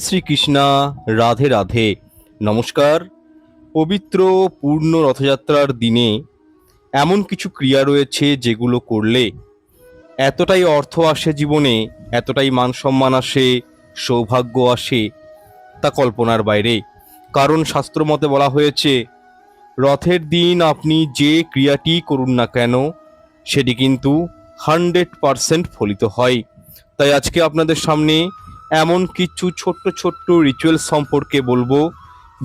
শ্রীকৃষ্ণা। রাধে রাধে। নমস্কার। পবিত্র পূর্ণ রথযাত্রার দিনে এমন কিছু ক্রিয়া রয়েছে যেগুলো করলে এতটাই অর্থ আসে জীবনে, এতটাই মান সম্মান আসে, সৌভাগ্য আসে, তা কল্পনার বাইরে। কারণ শাস্ত্র মতে বলা হয়েছে, রথের দিন আপনি যে ক্রিয়াটি করুন না কেন সেটি কিন্তু 100% ফলিত হয়। তাই আজকে আপনাদের সামনে এমন কিছু ছোট্ট ছোট্ট রিচুয়ালস সম্পর্কে বলবো,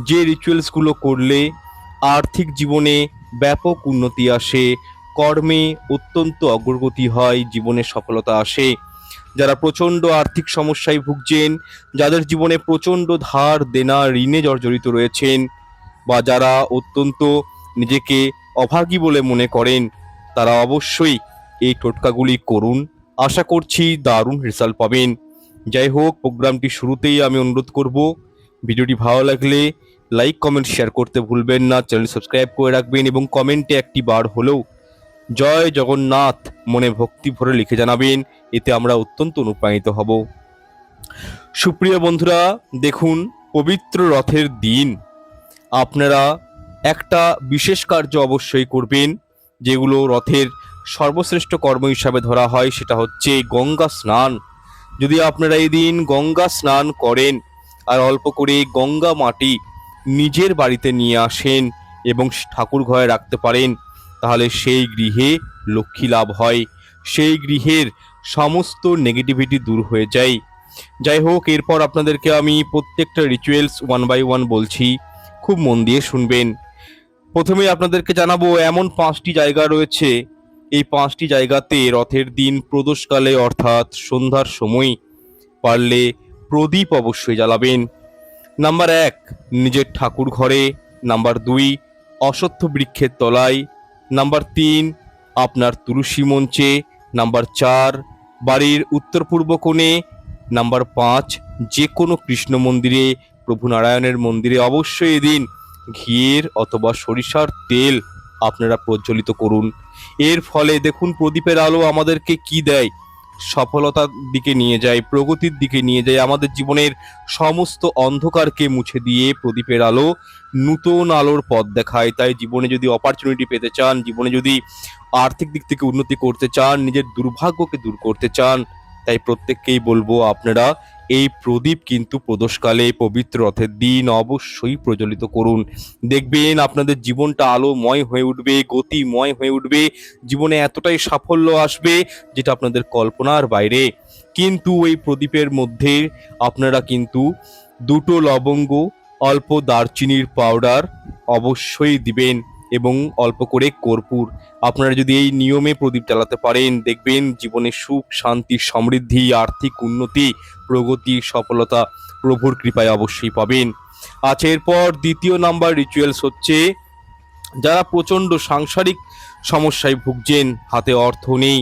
যে রিচুয়ালসগুলো করলে আর্থিক জীবনে ব্যাপক উন্নতি আসে, কর্মে অত্যন্ত অগ্রগতি হয়, জীবনে সফলতা আসে। যারা প্রচণ্ড আর্থিক সমস্যায় ভুগছেন, যাদের জীবনে প্রচণ্ড ধার দেনা ঋণে জর্জরিত রয়েছেন, বা যারা অত্যন্ত নিজেকে অভাগী বলে মনে করেন, তারা অবশ্যই এই টোটকাগুলি করুন। আশা করছি দারুণ রেজাল্ট পাবেন। যাই হোক, প্রোগ্রামটি শুরুতেই আমি অনুরোধ করব, ভিডিওটি ভালো লাগলে লাইক কমেন্ট শেয়ার করতে ভুলবেন না, চ্যানেল সাবস্ক্রাইব করে রাখবেন এবং কমেন্টে একটি বার হলেও জয় জগন্নাথ মনে ভক্তি ভরে লিখে জানাবেন। এতে আমরা অত্যন্ত অনুপ্রাণিত হব। সুপ্রিয় বন্ধুরা, দেখুন, পবিত্র রথের দিন আপনারা একটা বিশেষ কার্য অবশ্যই করবেন, যেগুলো রথের সর্বশ্রেষ্ঠ কর্ম হিসাবে ধরা হয়, সেটা হচ্ছে গঙ্গা স্নান। যদি আপনারা এই দিন গঙ্গা স্নান করেন আর অল্প করে গঙ্গা মাটি নিজের বাড়িতে নিয়ে আসেন এবং ঠাকুর ঘরে রাখতে পারেন, তাহলে সেই গৃহে লক্ষ্মী লাভ হয়, সেই গৃহের সমস্ত নেগেটিভিটি দূর হয়ে যায়। যাই হোক, এরপর আপনাদেরকে আমি প্রত্যেকটা রিচুয়ালস ওয়ান বাই ওয়ান বলছি, খুব মন দিয়ে শুনবেন। প্রথমে আপনাদেরকে জানাবো, এমন 5টি জায়গা রয়েছে, এই 5টি জায়গাতে রথের দিন প্রদোষকালে অর্থাৎ সন্ধ্যার সময় পারলে প্রদীপ অবশ্যই জ্বালাবেন। নাম্বার 1, নিজের ঠাকুর ঘরে। নাম্বার 2, অশ্বত্থ বৃক্ষের তলায়। নাম্বার 3, আপনার তুলসী মঞ্চে। নাম্বার 4, বাড়ির উত্তর পূর্ব কোণে। নাম্বার 5, যে কোনো কৃষ্ণ মন্দিরে, প্রভু নারায়ণের মন্দিরে অবশ্যই এদিন ঘিয়ের অথবা সরিষার তেল আপনারা প্রজ্বলিত করুন। এর ফলে দেখুন, প্রদীপের আলো আমাদেরকে কি দেয়? সফলতার দিকে নিয়ে যায়, প্রগতির দিকে নিয়ে যায়, আমাদের জীবনের সমস্ত অন্ধকারকে মুছে দিয়ে প্রদীপের আলো নূতন আলোর পথ দেখায়। তাই জীবনে যদি অপরচুনিটি পেতে চান, জীবনে যদি আর্থিক দিক থেকে উন্নতি করতে চান, নিজের দুর্ভাগ্যকে দূর করতে চান, তাই প্রত্যেককেই বলবো, আপনারা এই প্রদীপ কিন্তু প্রদোষকালে পবিত্র রথের দিন অবশ্যই প্রজ্বলিত করুন। দেখবেন আপনাদের জীবনটা আলোময় হয়ে উঠবে, গতিময় হয়ে উঠবে, জীবনে এতটাই সাফল্য আসবে যেটা আপনাদের কল্পনার বাইরে। কিন্তু এই প্রদীপের মধ্যে আপনারা কিন্তু 2টো লবঙ্গ, অল্প দারচিনির পাউডার অবশ্যই দিবেন এবং অল্প করে কর্পূর। আপনারা যদি এই নিয়মে প্রদীপ জ্বালাতে পারেন, দেখবেন জীবনে সুখ, শান্তি, সমৃদ্ধি, আর্থিক উন্নতি, প্রগতি, সফলতা প্রভুর কৃপায় অবশ্যই পাবেন। আচ্ছা, এরপর দ্বিতীয় নাম্বার রিচুয়ালস হচ্ছে, যারা প্রচণ্ড সাংসারিক সমস্যায় ভুগছেন, হাতে অর্থ নেই,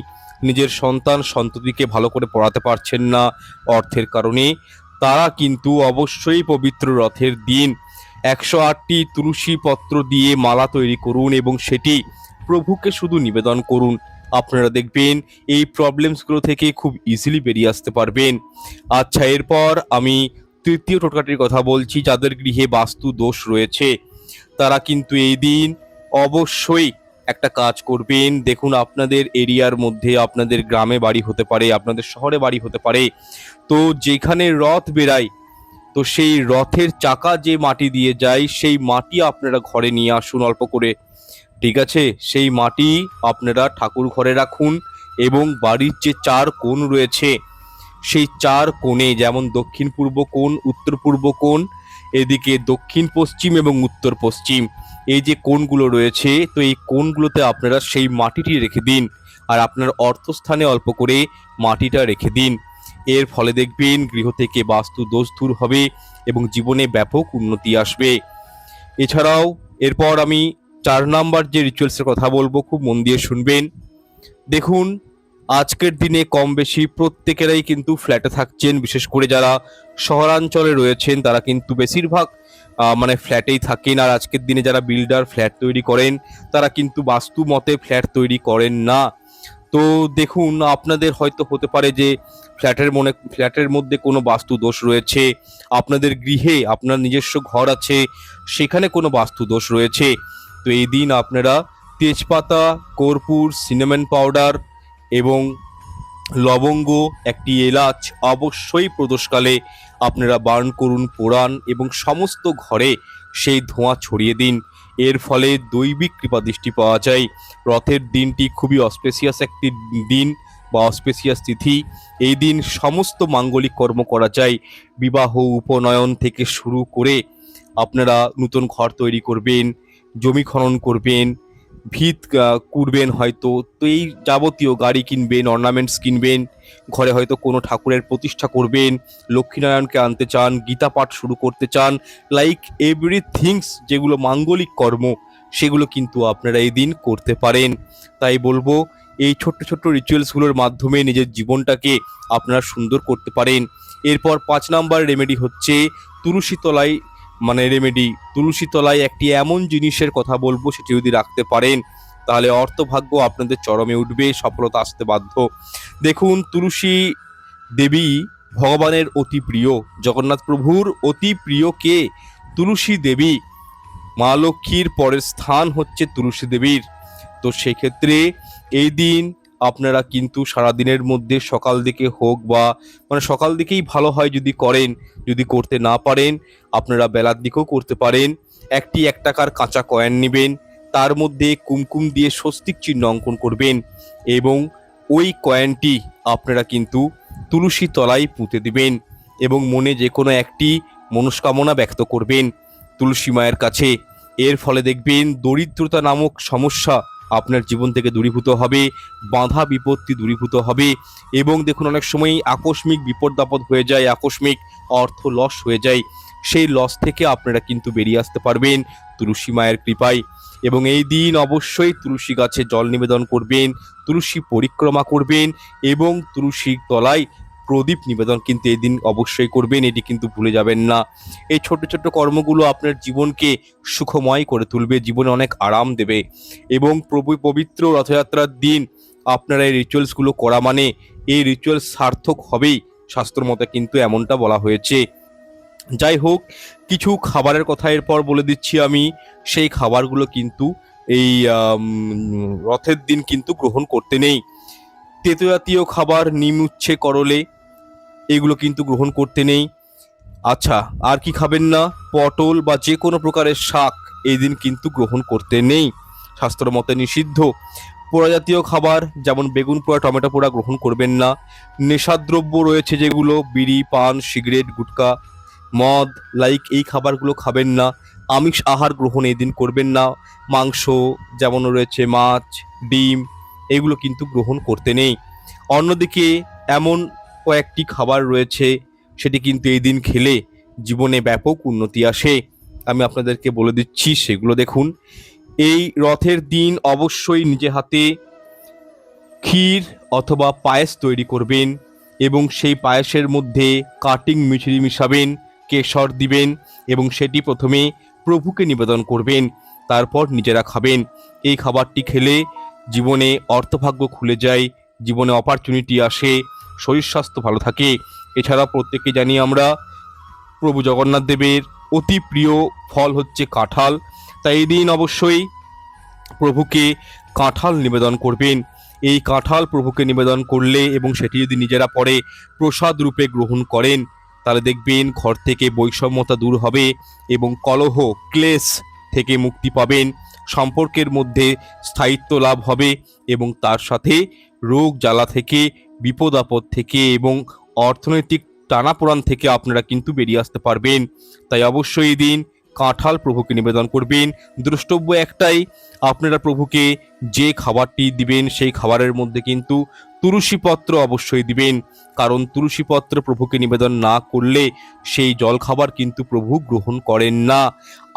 নিজের সন্তান সন্ততিকে ভালো করে পড়াতে পারছেন না অর্থের কারণে, তারা কিন্তু অবশ্যই পবিত্র রথের দিন 108টি তুলসী পত্র দিয়ে মালা তৈরি করুন এবং সেটি প্রভুকে শুধু নিবেদন করুন। আপনারা দেখবেন এই প্রবলেমসগুলো থেকে খুব ইজিলি বেরিয়ে আসতে পারবেন। আচ্ছা, এরপর আমি তৃতীয় টোটকাটির কথা বলছি। যাদের গৃহে বাস্তু দোষ রয়েছে, তারা কিন্তু এই দিন অবশ্যই একটা কাজ করবেন। দেখুন, আপনাদের এরিয়ার মধ্যে, আপনাদের গ্রামে বাড়ি হতে পারে, আপনাদের শহরে বাড়ি হতে পারে, তো যেখানে রথ বেরায়, তো সেই রথের চাকা যে মাটি দিয়ে যায়, সেই মাটি আপনারা ঘরে নিয়ে আসুন অল্প করে। ঠিক আছে, সেই মাটি আপনারা ঠাকুর ঘরে রাখুন এবং বাড়ির যে 4 কোণ রয়েছে, সেই 4 কোণে, যেমন দক্ষিণ পূর্ব কোণ, উত্তর পূর্ব কোণ, এদিকে দক্ষিণ পশ্চিম এবং উত্তর পশ্চিম, এই যে কোণগুলো রয়েছে, তো এই কোণগুলোতে আপনারা সেই মাটিটি রেখে দিন আর আপনার অর্থস্থানে অল্প করে মাটিটা রেখে দিন। এর ফলে দেখবেন গৃহ থেকে বাস্তু দোষ দূর হবে এবং জীবনে ব্যাপক উন্নতি আসবে। এছাড়াও এরপর আমি 4 নাম্বার যে রিচুয়ালসের কথা বলবো, খুব মন দিয়ে শুনবেন। দেখুন, আজকের দিনে কম বেশি প্রত্যেকেরাই কিন্তু ফ্ল্যাটে থাকছেন, বিশেষ করে যারা শহরাঞ্চলে রয়েছেন তারা কিন্তু বেশিরভাগ ফ্ল্যাটেই থাকেন। আর আজকের দিনে যারা বিল্ডার ফ্ল্যাট তৈরি করেন, তারা কিন্তু বাস্তু মতে ফ্ল্যাট তৈরি করেন না। তো দেখুন, আপনাদের হয়তো হতে পারে যে ফ্ল্যাটের মধ্যে কোনো বাস্তু দোষ রয়েছে, আপনাদের গৃহে আপনার নিজস্ব ঘর আছে, সেখানে কোনো বাস্তু দোষ রয়েছে। তো এই দিন আপনারা তেজপাতা, কর্পূর, সিনামন পাউডার এবং লবঙ্গ, একটি এলাচ অবশ্যই প্রদোষকালে আপনারা বার্ন করুন, পোড়ান এবং সমস্ত ঘরে সেই ধোঁয়া ছড়িয়ে দিন। এর ফলে দৈবিক কৃপাদৃষ্টি পাওয়া যায়। রথের দিনটি খুবই অস্পেসিয়াস একটি দিন বা অস্পেসিয়াস তিথি। এই দিন সমস্ত মাঙ্গলিক কর্ম করা যায়। বিবাহ, উপনয়ন থেকে শুরু করে আপনারা নতুন ঘর তৈরি করবেন, জমি খনন করবেন, ভিত কুড়বেন হয়তো, তো এই যাবতীয় গাড়ি কিনবেন, অর্নামেন্টস কিনবেন, ঘরে হয়তো কোনো ঠাকুরের প্রতিষ্ঠা করবেন, লক্ষ্মীনারায়ণকে আনতে চান, গীতা পাঠ শুরু করতে চান, লাইক এভরিথিংস যেগুলো মাঙ্গলিক কর্ম, সেগুলো কিন্তু আপনারা এই দিন করতে পারেন। তাই বলবো, এই ছোট্ট ছোট্ট রিচুয়ালসগুলোর মাধ্যমে নিজের জীবনটাকে আপনারা সুন্দর করতে পারেন। এরপর 5 নাম্বার রেমেডি হচ্ছে তুলসী তলায়, তুলসী তলায় একটি এমন জিনিসের কথা বলবো, সেটি যদি রাখতে পারেন তাহলে অর্থভাগ্য আপনাদের চরমে উঠবে, সফলতা আসতে বাধ্য। দেখুন, তুলসী দেবী ভগবানের অতি প্রিয়, জগন্নাথ প্রভুর অতি প্রিয় কে? তুলসী দেবী। মা লক্ষ্মীর পরের স্থান হচ্ছে তুলসী দেবীর। তো সেক্ষেত্রে এই দিন আপনারা কিন্তু সারাদিনের মধ্যে সকাল দিকে হোক বা সকাল দিকেই ভালো হয় যদি করেন, যদি করতে না পারেন আপনারা বেলার দিকেও করতে পারেন। একটি 1 টাকার কাঁচা কয়েন নেবেন, তার মধ্যে কুমকুম দিয়ে স্বস্তিক চিহ্ন অঙ্কন করবেন এবং ওই কয়েনটি আপনারা কিন্তু তুলসী তলায় পুঁতে দিবেন এবং মনে যে কোনো একটি মনস্কামনা ব্যক্ত করবেন তুলসী মায়ের কাছে। এর ফলে দেখবেন দরিদ্রতা নামক সমস্যা আপনার জীবন থেকে দূরীভূত হবে, বাধা বিপত্তি দূরীভূত হবে এবং দেখুন, অনেক সময় আকস্মিক বিপদ আপদ হয়ে যায়, আকস্মিক অর্থ লস হয়ে যায়, সেই লস থেকে আপনারা কিন্তু বেরিয়ে আসতে পারবেন তুলসী মায়ের কৃপায়। এবং এই দিন অবশ্যই তুলসী গাছে জল নিবেদন করবেন, তুলসী পরিক্রমা করবেন এবং তুলসীর তলায় প্রদীপ নিবেদন কিন্তু এই দিন অবশ্যই করবেন, এটি কিন্তু ভুলে যাবেন না। এই ছোট ছোট কর্মগুলো আপনার জীবনকে সুখময় করে তুলবে, জীবনে অনেক আরাম দেবে এবং পবিত্র রথযাত্রার দিন আপনারা এই রিচুয়ালসগুলো করা মানে এই রিচুয়ালস সার্থক হবেই, শাস্ত্র মতে কিন্তু এমনটা বলা হয়েছে। যাই হোক, কিছু খাবারের কথা এরপর বলে দিচ্ছি আমি। সেই খাবারগুলো কিন্তু এই রথের দিন কিন্তু গ্রহণ করতে নেই। তেতো জাতীয় খাবার, নিম, উচ্ছে, করলে, এগুলো কিন্তু গ্রহণ করতে নেই। আচ্ছা, আর কি খাবেন না? পটল বা যে কোনো প্রকারের শাক এই দিন কিন্তু গ্রহণ করতে নেই, শাস্ত্র মতে নিষিদ্ধ। পোড়া জাতীয় খাবার যেমন বেগুন পোড়া, টমেটো পোড়া গ্রহণ করবেন না। নেশাদ্রব্য রয়েছে যেগুলো, বিড়ি, পান, সিগারেট, গুটকা, মদ, লাইক এই খাবারগুলো খাবেন না। আমিষ আহার গ্রহণ এই দিন করবেন না। মাংস যেমন রয়েছে, মাছ, ডিম, এগুলো কিন্তু গ্রহণ করতে নেই। অন্যদিকে এমন কয়েকটি খাবার রয়েছে, সেটি কিন্তু এই দিন খেলে জীবনে ব্যাপক উন্নতি আসে। আমি আপনাদেরকে বলে দিচ্ছি সেগুলো দেখুন। এই রথের দিন অবশ্যই নিজে হাতে ক্ষীর অথবা পায়েস তৈরি করবেন এবং সেই পায়েসের মধ্যে কাটিং মিছরি মিশাবেন, কেশর দিবেন এবং সেটি প্রথমে প্রভুকে নিবেদন করবেন, তারপর নিজেরা খাবেন। এই খাবারটি খেলে জীবনে অর্থভাগ্য খুলে যায়, জীবনে অপরচুনিটি আসে, শরীর স্বাস্থ্য ভালো থাকে। এছাড়া প্রত্যেকে জানি আমরা প্রভু জগন্নাথ দেবের অতি প্রিয় ফল হচ্ছে কাঁঠাল। তাই এই দিন অবশ্যই প্রভুকে কাঁঠাল নিবেদন করবেন। এই কাঁঠাল প্রভুকে নিবেদন করলে এবং সেটি যদি নিজেরা পরে প্রসাদ রূপে গ্রহণ করেন, তাহলে দেখবেন ঘর থেকে বৈষম্যতা দূর হবে এবং কলহ, ক্লেশ থেকে মুক্তি পাবেন, সম্পর্কের মধ্যে স্থায়িত্ব লাভ হবে এবং তার সাথে রোগ জ্বালা থেকে, বিপদ আপদ থেকে এবং অর্থনৈতিক টানাপোড়ান থেকে আপনারা কিন্তু বেরিয়ে আসতে পারবেন। তাই অবশ্যই এই দিন কাঁঠাল প্রভুকে নিবেদন করবেন। দ্রষ্টব্য একটাই, আপনারা প্রভুকে যে খাবারটি দিবেন সেই খাবারের মধ্যে কিন্তু তুলসী পত্র অবশ্যই দিবেন, কারণ তুলসী পত্র প্রভুকে নিবেদন না করলে সেই জলখাবার কিন্তু প্রভু গ্রহণ করেন না।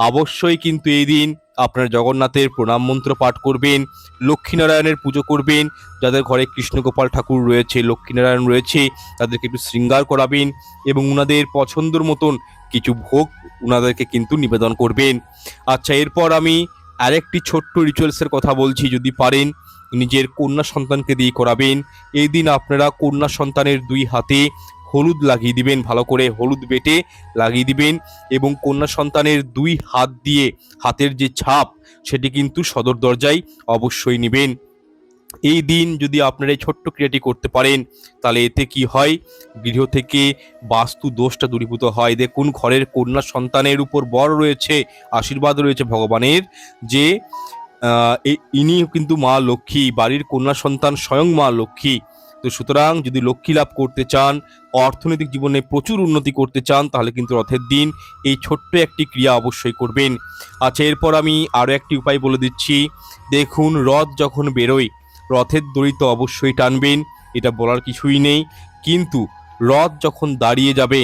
অবশ্যই কিন্তু এই দিন আপনারা জগন্নাথের প্রণাম মন্ত্র পাঠ করবেন, লক্ষ্মীনারায়ণের পুজো করবেন। যাদের ঘরে কৃষ্ণগোপাল ঠাকুর রয়েছে, লক্ষ্মীনারায়ণ রয়েছে, তাদেরকে একটু শৃঙ্গার করাবেন এবং উনাদের পছন্দের মতন কিছু ভোগ উনাদেরকে কিন্তু নিবেদন করবেন। আচ্ছা, এরপর আমি আরেকটি ছোট্ট রিচুয়ালসের কথা বলছি, যদি পারেন নিজের কন্যা সন্তানকে দিয়ে করাবেন। এই দিন আপনারা কন্যা সন্তানের 2 হাতে হলুদ লাগিয়ে দিবেন, ভালো করে হলুদ বেটে লাগিয়ে দিবেন এবং কন্যা সন্তানের 2 হাত দিয়ে হাতের যে ছাপ সেটি কিন্তু সদর দরজায় অবশ্যই নেবেন। এই দিন যদি আপনারা এই ছোট্ট ক্রিয়াটি করতে পারেন তাহলে এতে কি হয়, গৃহ থেকে বাস্তু দোষটা দূরীভূত হয়। দেখুন, ঘরের কন্যা সন্তানের উপর বর রয়েছে, আশীর্বাদ রয়েছে ভগবানের, যে ইনি কিন্তু মা লক্ষ্মী, বাড়ির কন্যা সন্তান স্বয়ং মা লক্ষ্মী। তো সুতরাং যদি লক্ষ্মী লাভ করতে চান, অর্থনৈতিক জীবনে প্রচুর উন্নতি করতে চান, তাহলে কিন্তু রথের দিন এই ছোট্ট একটি ক্রিয়া অবশ্যই করবেন। আচ্ছা, এরপর আমি আরও একটি উপায় বলে দিচ্ছি। দেখুন, রথ যখন বেরোয় রথের দড়ি তো অবশ্যই টানবেন, এটা বলার কিছুই নেই। কিন্তু রথ যখন দাঁড়িয়ে যাবে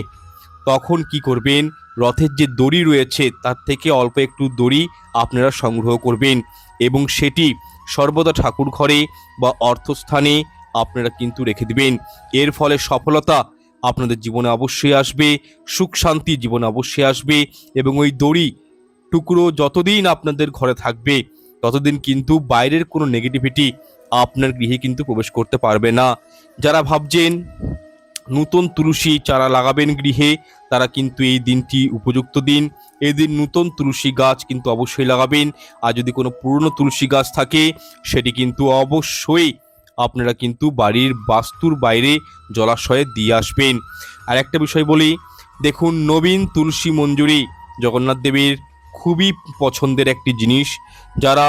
তখন কি করবেন, রথের যে দড়ি রয়েছে তার থেকে অল্প একটু দড়ি আপনারা সংগ্রহ করবেন এবং সেটি সর্বদা ঠাকুর ঘরে বা অর্থস্থানে আপনারা কিন্তু রেখে দিবেন। এর ফলে সফলতা আপনাদের জীবনে অবশ্যই আসবে, সুখ শান্তি জীবনে অবশ্যই আসবে এবং ওই দড়ি টুকরো যতদিন আপনাদের ঘরে থাকবে ততদিন কিন্তু বাইরের কোনো নেগেটিভিটি আপনার গৃহে কিন্তু প্রবেশ করতে পারবে না। যারা ভাবছেন নতুন তুলসী চারা লাগাবেন গৃহে, তারা কিন্তু এই দিনটি উপযুক্ত দিন। এই দিন নতুন তুলসী গাছ কিন্তু অবশ্যই লাগাবেন। আর যদি কোনো পুরনো তুলসী গাছ থাকে সেটি কিন্তু অবশ্যই আপনারা কিন্তু বাড়ির বাস্তুর বাইরে জলাশয়ে দিয়ে আসবেন। আর একটা বিষয় বলি, দেখুন, নবীন তুলসী মঞ্জুরি জগন্নাথ দেবের খুবই পছন্দের একটি জিনিস। যারা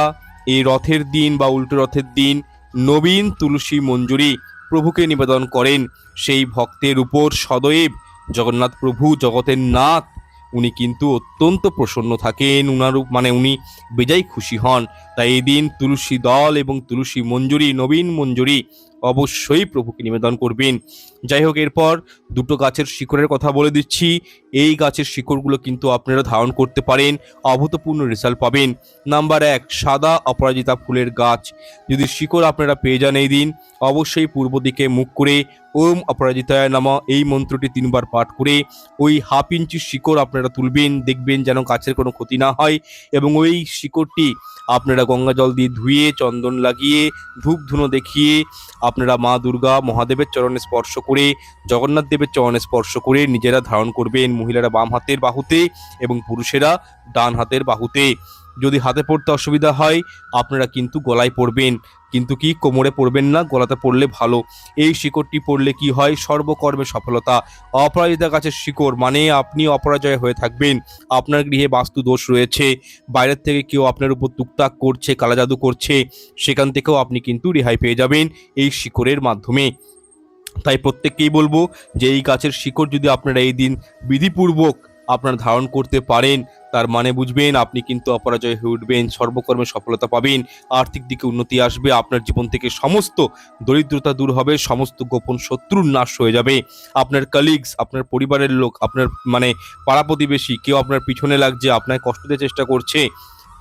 এই রথের দিন বা উল্টো রথের দিন নবীন তুলসী মঞ্জুরি প্রভুকে নিবেদন করেন, সেই ভক্তের উপর সদৈব জগন্নাথ প্রভু, জগতের নাথ, উনি কিন্তু অত্যন্ত প্রসন্ন থাকেন, উনি বেজায় খুশি হন। তাই এই দিন তুলসী দল এবং তুলসী মঞ্জুরি, নবীন মঞ্জুরি অবশ্যই প্রভুকে নিবেদন করবেন। যাই হোক, এরপর দুটো গাছের শিকড়ের কথা বলে দিচ্ছি। এই গাছের শিকড়গুলো কিন্তু আপনারা ধারণ করতে পারেন, অভূতপূর্ণ রেজাল্ট পাবেন। নাম্বার 1, সাদা অপরাজিতা ফুলের গাছ যদি শিকড় আপনারা পেয়ে যান এই দিন, অবশ্যই পূর্ব দিকে মুখ করে ওম অপরাজিতায় নমঃ এই মন্ত্রটি 3 বার পাঠ করে ওই হাফ ইঞ্চি শিকড় আপনারা তুলবেন, দেখবেন যেন গাছের কোনো ক্ষতি না হয় এবং ওই শিকড়টি আপনারা গঙ্গা জল দিয়ে ধুয়ে, চন্দন লাগিয়ে, ধূপ ধুনো দেখিয়ে আপনারা মা দুর্গা মহাদেবের চরণে স্পর্শ করে, জগন্নাথ দেবের চরণে স্পর্শ করে নিজেরা ধারণ করবেন। মহিলারা বাম হাতের বাহুতে এবং পুরুষেরা ডান হাতের বাহুতে। যদি হাতে পড়তে অসুবিধা হয় আপনারা কিন্তু গলায় পড়বেন, কিন্তু কি কোমরে পড়বেন না, গলাতে পড়লে ভালো। এই শিকড়টি পড়লে কি হয়, সর্বকর্মে সফলতা। অপরাজিতা গাছের শিকড় মানে আপনি অপরাজয় হয়ে থাকবেন। আপনার গৃহে বাস্তু দোষ রয়েছে, বাইরের থেকে কেউ আপনার উপর টুকটাক করছে, কালাজাদু করছে, সেখান থেকেও আপনি কিন্তু রেহাই পেয়ে যাবেন এই শিকড়ের মাধ্যমে। তাই প্রত্যেককেই বলবো যে এই গাছের শিকড় যদি আপনারা এই দিন বিধিপূর্বক আপনারা ধারণ করতে পারেন, তার মানে বুঝবেন আপনি কিন্তু অপরাজয় হয়ে উঠবেন, সর্বকর্মে সফলতা পাবেন, আর্থিক দিকে উন্নতি আসবে, আপনার জীবন থেকে সমস্ত দরিদ্রতা দূর হবে, সমস্ত গোপন শত্রুর নাশ হয়ে যাবে। আপনার কলিগস, আপনার পরিবারের লোক, আপনার পাড়া প্রতিবেশী কেউ আপনার পিছনে লাগছে, আপনার কষ্ট দিতে চেষ্টা করছে,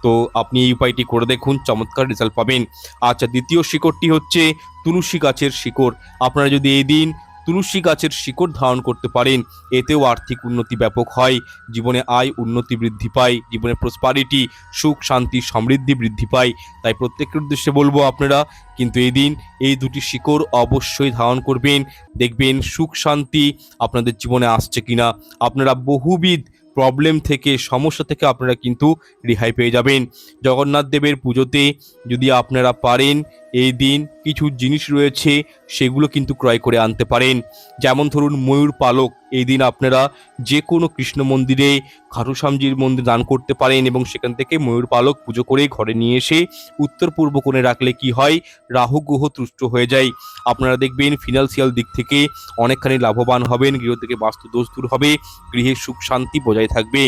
তো আপনি এই উপায়টি করে দেখুন, চমৎকার রেজাল্ট পাবেন। আচ্ছা, দ্বিতীয় শিকড়টি হচ্ছে তুলসী গাছের শিকড়। আপনারা যদি এই দিন তুলসী গাছের শিকড় ধারণ করতে পারেন, এতেও আর্থিক উন্নতি ব্যাপক হয়, জীবনে আয় উন্নতি বৃদ্ধি পায়, জীবনে প্রসপারিটি, সুখ শান্তি সমৃদ্ধি বৃদ্ধি পায়। তাই প্রত্যেকের উদ্দেশ্যে বলবো আপনারা কিন্তু এই দিন এই দুটি শিকড় অবশ্যই ধারণ করবেন, দেখবেন সুখ শান্তি আপনাদের জীবনে আসছে কিনা। আপনারা বহুবিধ প্রবলেম থেকে, সমস্যা থেকে আপনারা কিন্তু রেহাই পেয়ে যাবেন। জগন্নাথ দেবের পুজোতে যদি আপনারা পারেন এই দিন কিছু জিনিস রয়েছে সেগুলো কিন্তু ক্রয় করে আনতে পারেন। যেমন ধরুন ময়ূর পালক, এই দিন আপনারা যে কোনো কৃষ্ণ মন্দিরে, খাটুশ্যামজির মন্দির দান করতে পারেন এবং সেখান থেকে ময়ূর পালক পুজো করে ঘরে নিয়ে এসে উত্তর পূর্ব কোণে রাখলে কি হয়, রাহু গ্রহ তুষ্ট হয়ে যায়। আপনারা দেখবেন ফিনান্সিয়াল দিক থেকে অনেকখানি লাভবান হবেন, গৃহ থেকে বাস্তু দোষ দূর হবে, গৃহে সুখ শান্তি বজায় থাকবে।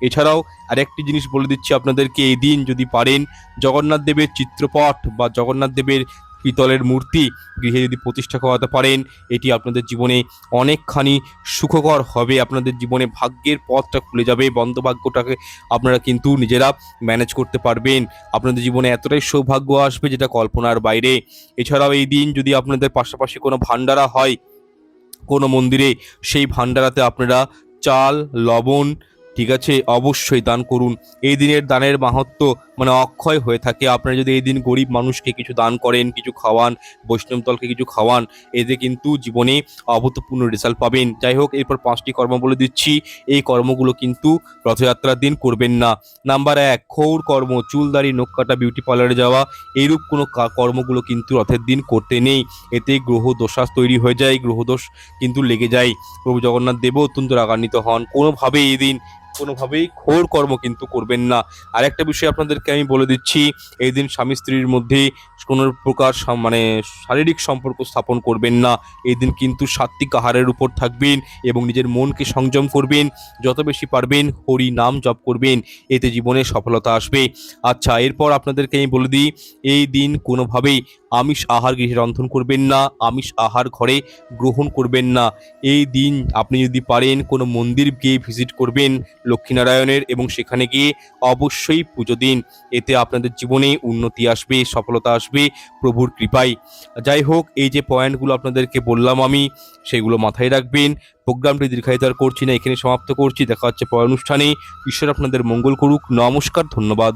এছাড়াও আরেকটি জিনিস বলে দিচ্ছি আপনাদেরকে, এই দিন যদি পারেন জগন্নাথ দেবের চিত্রপট বা জগন্নাথ দেবের পিতলের মূর্তি গৃহে যদি প্রতিষ্ঠা করাতে পারেন, এটি আপনাদের জীবনে অনেকখানি সুখকর হবে, আপনাদের জীবনে ভাগ্যের পথটা খুলে যাবে, বন্ধভাগ্যটাকে আপনারা কিন্তু নিজেরা ম্যানেজ করতে পারবেন, আপনাদের জীবনে এতটাই সৌভাগ্য আসবে যেটা কল্পনার বাইরে। এছাড়াও এই দিন যদি আপনাদের পাশাপাশি কোনো ভান্ডারা হয় কোনো মন্দিরে, সেই ভান্ডারাতে আপনারা চাল, লবণ, ঠিক আছে, অবশ্যই দান করুন। এই দিনের দানের মাহাত্ম্য মানে অক্ষয় হয়ে থাকে। আপনারা যদি এই দিন গরিব মানুষকে কিছু দান করেন, কিছু খাওয়ান, বৈষ্ণব দলকে কিছু খাওয়ান, এতে কিন্তু জীবনে অভূতপূর্ণ রেজাল্ট পাবেন। যাই হোক, এরপর 5টি কর্ম বলে দিচ্ছি। এই কর্মগুলো কিন্তু রথযাত্রার দিন করবেন না। নাম্বার 1, ক্ষৌর কর্ম, চুল দাড়ি নখ কাটা, বিউটি পার্লারে যাওয়া, এইরূপ কোনো কর্মগুলো কিন্তু রথের দিন করতে নেই। এতে গ্রহ দোষাস তৈরি হয়ে যায়, গ্রহদোষ কিন্তু লেগে যায়। প্রভু জগন্নাথ দেবও অত্যন্ত রাগান্বিত হন। কোনোভাবেই এই দিন কোনোভাবেই ঘোর কর্ম কিন্তু করবেন না। আর একটা বিষয় আপনাদেরকে আমি বলে দিচ্ছি, এই দিন স্বামী স্ত্রীর মধ্যে কোনো প্রকার মানে শারীরিক সম্পর্ক স্থাপন করবেন না। এই দিন কিন্তু সাত্বিক আহারের উপর থাকবেন এবং নিজের মনকে সংযম করবেন। যত বেশি পারবেন হরি নাম জপ করবেন, এতে জীবনে সফলতা আসবে। আচ্ছা, এরপর আপনাদেরকে আমি বলে দিই, এই দিন কোনোভাবেই আমিষ আহার গৃহে রন্ধন করবেন না, আমিষ আহার ঘরে গ্রহণ করবেন না। এই দিন আপনি যদি পারেন কোনো মন্দির গিয়ে ভিজিট করবেন লক্ষ্মীনারায়ণের, এবং সেখানে গিয়ে অবশ্যই পুজো দিন। এতে আপনাদের জীবনে উন্নতি আসবে, সফলতা আসবে প্রভুর কৃপায়। যাই হোক, এই যে পয়েন্টগুলো আপনাদেরকে বললাম আমি, সেগুলো মাথায় রাখবেন। প্রোগ্রামটি দীর্ঘায়িত আর করছি না, এখানে সমাপ্ত করছি। দেখা হচ্ছে পরের অনুষ্ঠানে। ঈশ্বর আপনাদের মঙ্গল করুক। নমস্কার, ধন্যবাদ।